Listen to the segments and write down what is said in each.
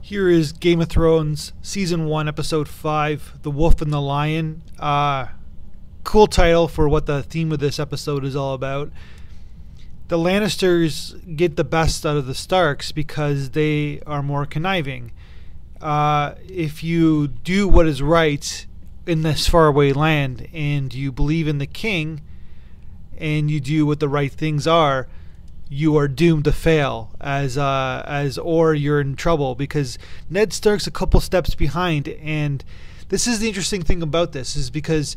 Here is Game of Thrones Season 1, Episode 5, The Wolf and the Lion. Cool title for what the theme of this episode is all about. The Lannisters get the best out of the Starks because they are more conniving. If you do what is right in this faraway land and you believe in the king and you do what the right things are, you are doomed to fail or you're in trouble, because Ned Stark's a couple steps behind. And this is the interesting thing about this, is because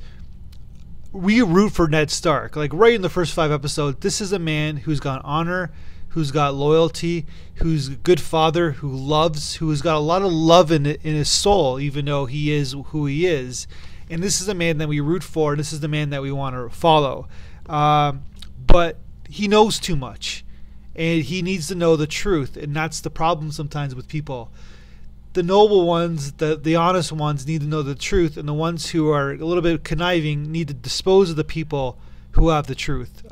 we root for Ned Stark. Like right in the first 5 episodes, this is a man who's got honor, who's got loyalty, who's a good father, who's got a lot of love in his soul, even though he is who he is. And this is a man that we root for, and this is the man that we want to follow. But he knows too much, and he needs to know the truth, and that's the problem sometimes with people. The noble ones, the honest ones, need to know the truth, and the ones who are a little bit conniving need to dispose of the people who have the truth.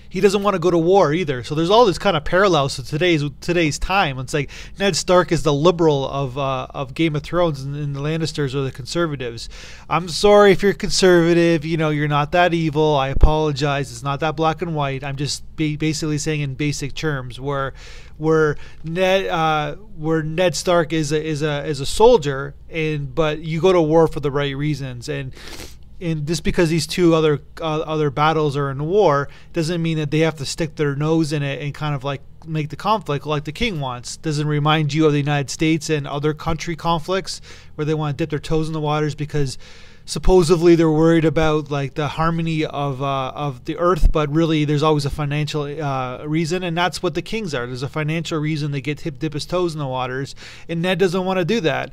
He doesn't want to go to war either. So there's all this kind of parallels to today's time. It's like Ned Stark is the liberal of Game of Thrones, and the Lannisters are the conservatives. I'm sorry if you're conservative. You know, you're not that evil. I apologize. It's not that black and white. I'm just basically saying in basic terms where Ned Stark is a soldier, but you go to war for the right reasons. And just because these two other battles are in war doesn't mean that they have to stick their nose in it and kind of like make the conflict like the king wants. Doesn't remind you of the United States and other country conflicts where they want to dip their toes in the waters because supposedly they're worried about like the harmony of the earth, but really there's always a financial reason, and that's what the kings are. There's a financial reason they dip his toes in the waters, and Ned doesn't want to do that.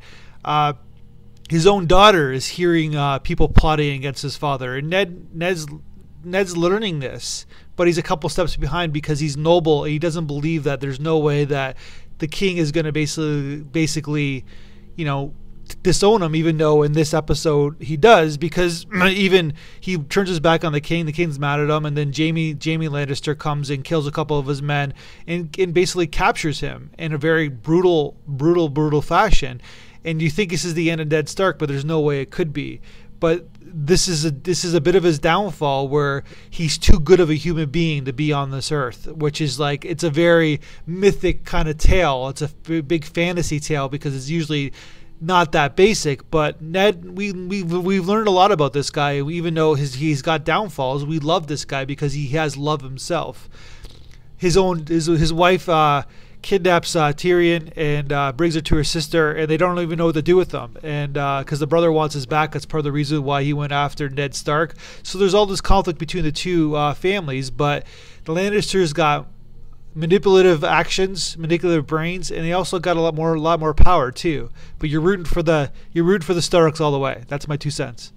His own daughter is hearing people plotting against his father, and Ned's learning this, but he's a couple steps behind because he's noble. And he doesn't believe that there's no way that the king is going to basically, disown him, even though in this episode he does, because even he turns his back on the king. The king's mad at him, and then Jaime Lannister comes and kills a couple of his men and basically captures him in a very brutal fashion. And you think this is the end of Ned Stark, but there's no way it could be. But this is a bit of his downfall, where he's too good of a human being to be on this earth, which is like, it's a very mythic kind of tale. It's a big fantasy tale because it's usually not that basic. But Ned, we've learned a lot about this guy. Even though he's got downfalls, we love this guy because he has love himself. His wife kidnaps Tyrion and brings her to her sister, and they don't even know what to do with them, and because the brother wants his back. That's part of the reason why he went after Ned Stark. So there's all this conflict between the two families, but the Lannisters got manipulative actions, manipulative brains, and they also got a lot more power too. But you're rooting for the Starks all the way. That's my 2 cents.